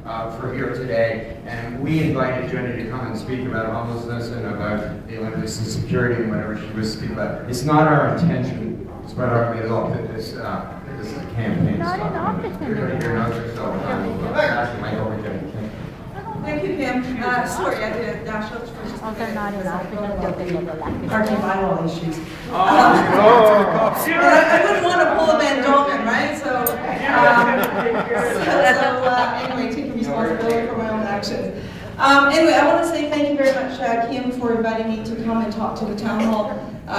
for here today. And we invited Jenny to come and speak about homelessness and about the Olympics and security and whatever she was speaking about. It's not our intention. It's about our look at this. This is a campaign. Not an office. You're going to hear notes yourself. Pass the mic over, Jenny. Thank you, Pam. Sorry, I did a dash out for just a minute. Not an office until they get elected. Parking bylaw issues. I wouldn't want to pull a Van Dolman, right? So anyway, taking responsibility for my own actions. Anyway, I want to say thank you very much, Kim, for inviting me to come and talk to the town hall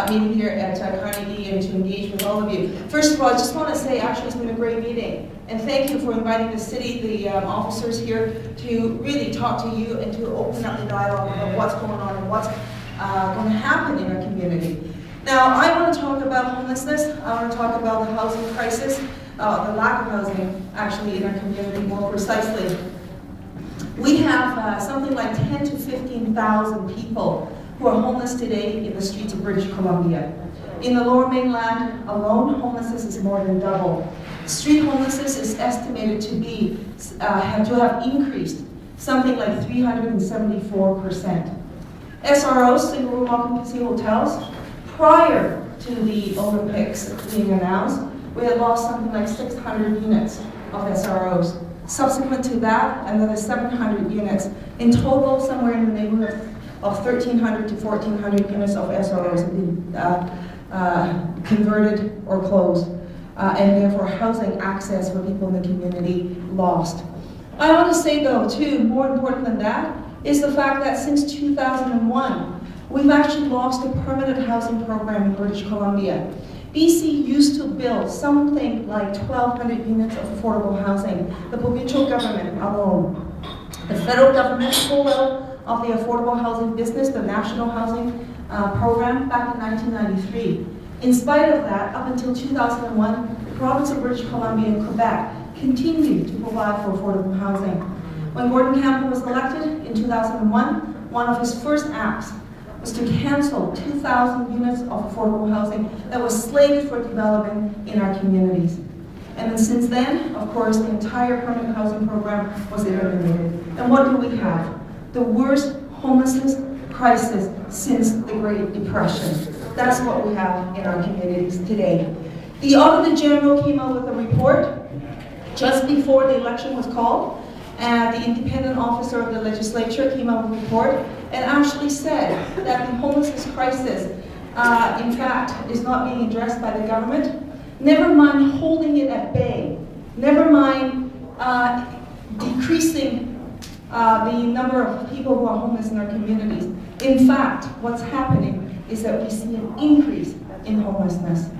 meeting here at Carnegie and to engage with all of you. First of all, I just want to say actually it's been a great meeting. And thank you for inviting the city, the officers here, to really talk to you and to open up the dialogue about what's going on and what's going to happen in our community. Now, I want to talk about homelessness. I want to talk about the housing crisis, the lack of housing actually in our community more precisely. We have something like 10 to 15,000 people who are homeless today in the streets of British Columbia. In the Lower Mainland alone, homelessness is more than double. Street homelessness is estimated to have increased something like 374%. SROs, single room occupancy hotels, prior to the Olympics being announced, we had lost something like 600 units of SROs. Subsequent to that, another 700 units. In total, somewhere in the neighborhood of 1,300 to 1,400 units of SROs have been converted or closed, and therefore housing access for people in the community lost. I want to say though, too, more important than that, is the fact that since 2001, we've actually lost a permanent housing program in British Columbia. BC used to build something like 1,200 units of affordable housing, the provincial government alone. The federal government pulled out of the affordable housing business, the national housing program, back in 1993. In spite of that, up until 2001, the province of British Columbia and Quebec continued to provide for affordable housing. When Gordon Campbell was elected in 2001, one of his first acts was to cancel 2,000 units of affordable housing that was slated for development in our communities. And then since then, of course, the entire permanent housing program was eliminated. And what do we have? The worst homelessness crisis since the Great Depression. That's what we have in our communities today. The Auditor General came out with a report just before the election was called, and the independent officer of the legislature came out with a report and actually said that the homelessness crisis, in fact, is not being addressed by the government. Never mind holding it at bay. Never mind decreasing the number of people who are homeless in our communities. In fact, what's happening is that we see an increase in homelessness.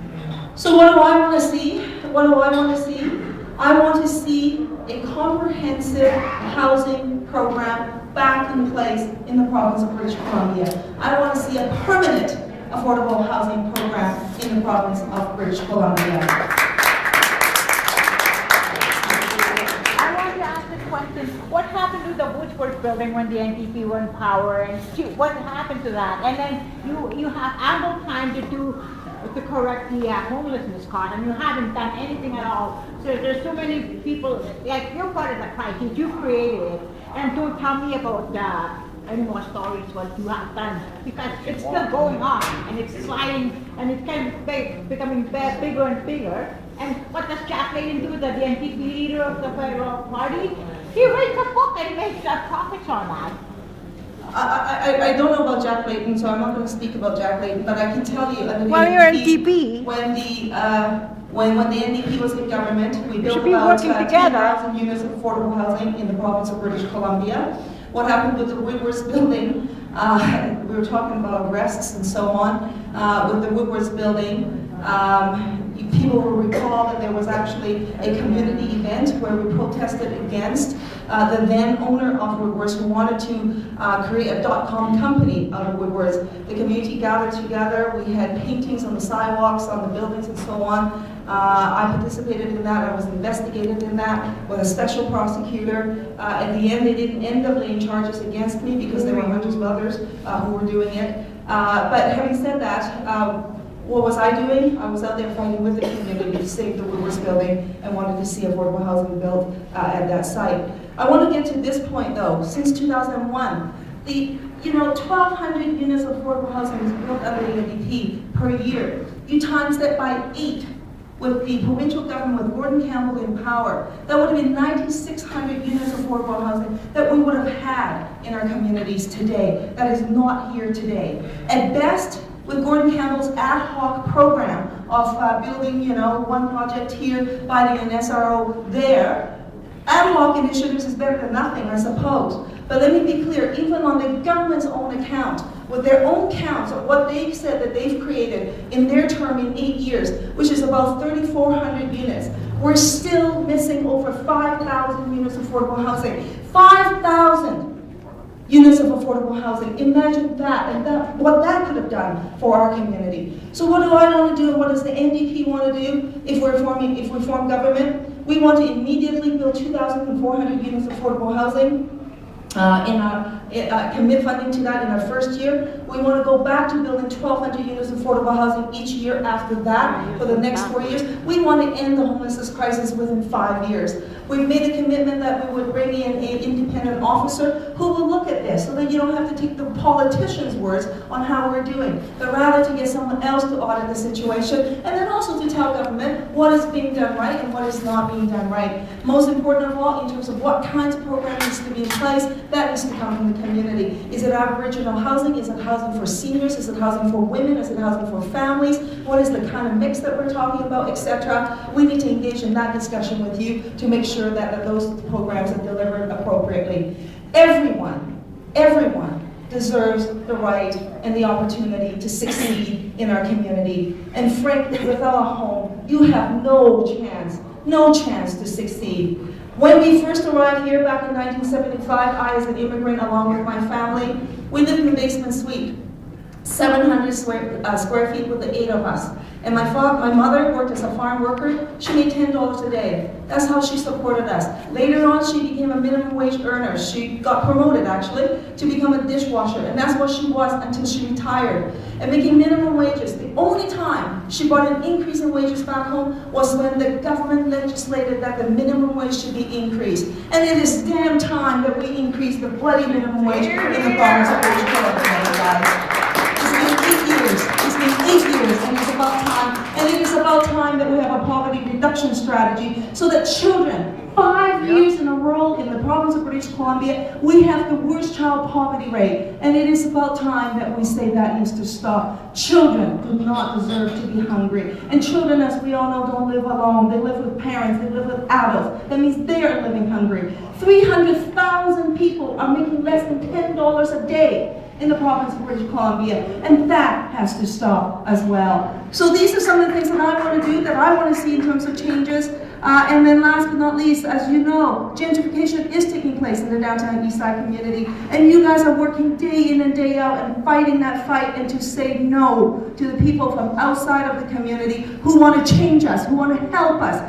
So what do I want to see? What do I want to see? I want to see a comprehensive housing program back in place in the province of British Columbia. I want to see a permanent affordable housing program in the province of British Columbia. I want to ask the question, what happened to the Woodsworth building when the NDP were in power, and what happened to that? And then you have ample time to correct the homelessness cause, and you haven't done anything at all. So there's so many people, like you're part of the crisis, you created it, and don't tell me about any more stories what you have done, because it's still going on, and it's sliding, and it's kind of becoming bigger and bigger. And what does Jack Layton do, the NDP leader of the federal party? He writes a book and makes profits on that. I don't know about Jack Layton, so I'm not going to speak about Jack Layton, but I can tell you, well, you're NDP. When the NDP was in government, we built about 10,000 units of affordable housing in the province of British Columbia. What happened with the Woodwards building, we were talking about arrests and so on, with the Woodwards building, people will recall that there was actually a community event where we protested against the then owner of Woodwards, who wanted to create a .com company out of Woodwards. The community gathered together, we had paintings on the sidewalks, on the buildings and so on. I participated in that, I was investigated in that with a special prosecutor. At the end, they didn't end up laying charges against me because there were hundreds of others who were doing it. But having said that, what was I doing? I was out there fighting with the community to save the Woodwards building and wanted to see affordable housing built at that site. I want to get to this point though. Since 2001, the 1,200 units of affordable housing was built under the NDP per year. You times that by 8 with the provincial government, with Gordon Campbell in power. That would have been 9,600 units of affordable housing that we would have had in our communities today. That is not here today. At best, with Gordon Campbell's ad hoc program of building, one project here, buying an SRO there, ad hoc initiatives is better than nothing, I suppose. But let me be clear, even on the government's own account, with their own counts of what they've said that they've created in their term in 8 years, which is about 3,400 units, we're still missing over 5,000 units of affordable housing. 5,000 units of affordable housing. Imagine that, and what that could have done for our community. So what do I want to do, and what does the NDP want to do if we form government? We want to immediately build 2,400 units of affordable housing. Commit funding to that in our first year. We want to go back to building 1,200 units of affordable housing each year after that for the next 4 years. We want to end the homelessness crisis within 5 years. We've made a commitment that we would bring in an independent officer who will look at this so that you don't have to take the politicians' words on how we're doing, but rather to get someone else to audit the situation, and then also to tell government what is being done right and what is not being done right. Most important of all, in terms of what kinds of programs needs to be in place, that needs to come from the community. Is it Aboriginal housing? Is it housing for seniors? Is it housing for women? Is it housing for families? What is the kind of mix that we're talking about, etc.? We need to engage in that discussion with you to make sure that those programs are delivered appropriately. Everyone deserves the right and the opportunity to succeed in our community. And frankly, without a home, you have no chance to succeed. When we first arrived here back in 1975, I as an immigrant along with my family, we lived in a basement suite, 700 square feet with the 8 of us. And my mother worked as a farm worker. She made $10 a day. That's how she supported us. Later on, she became a minimum wage earner. She got promoted, actually, to become a dishwasher. And that's what she was until she retired. And making minimum wages, the only time she brought an increase in wages back home was when the government legislated that the minimum wage should be increased. And it is damn time that we increase the bloody minimum wage in the province of British Columbia, guys. It's been 8 years, and it's about time. And it is about time that we have a poverty reduction strategy so that children, 5 years in a row in the province of British Columbia, we have the worst child poverty rate. And it is about time that we say that needs to stop. Children do not deserve to be hungry. And children, as we all know, don't live alone. They live with parents. They live with adults. That means they are living hungry. 300,000 people are making less than $10 a day in the province of British Columbia, and that has to stop as well. So these are some of the things that I want to do, that I want to see in terms of changes. And then last but not least, as you know, gentrification is taking place in the downtown east side community, and you guys are working day in and day out and fighting that fight and to say no to the people from outside of the community who want to change us, who want to help us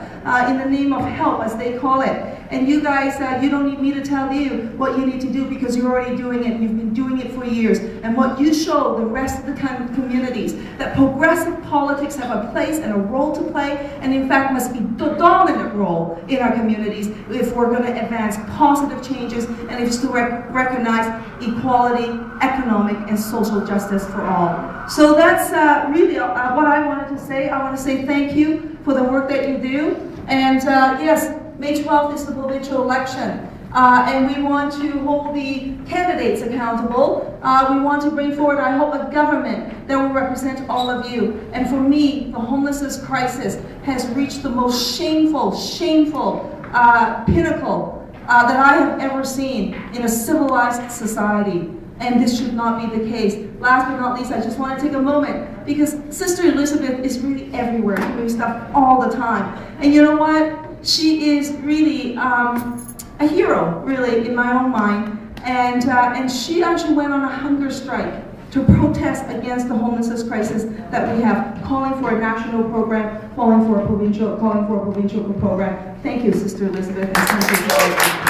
in the name of help, as they call it. And you guys, you don't need me to tell you what you need to do because you're already doing it. You've been doing it for years. And what you show the rest of the communities, that progressive politics have a place and a role to play, and in fact must be the dominant role in our communities if we're going to advance positive changes and if it's to recognize equality, economic, and social justice for all. So that's really what I wanted to say. I want to say thank you for the work that you do. And yes, May 12th is the provincial election, and we want to hold the candidates accountable. We want to bring forward, I hope, a government that will represent all of you. And for me, the homelessness crisis has reached the most shameful pinnacle that I have ever seen in a civilized society. And this should not be the case. Last but not least, I just want to take a moment because Sister Elizabeth is really everywhere, doing stuff all the time. And you know what? She is really a hero, really, in my own mind. And she actually went on a hunger strike to protest against the homelessness crisis that we have, calling for a national program, calling for a provincial program. Thank you, Sister Elizabeth, and thank you.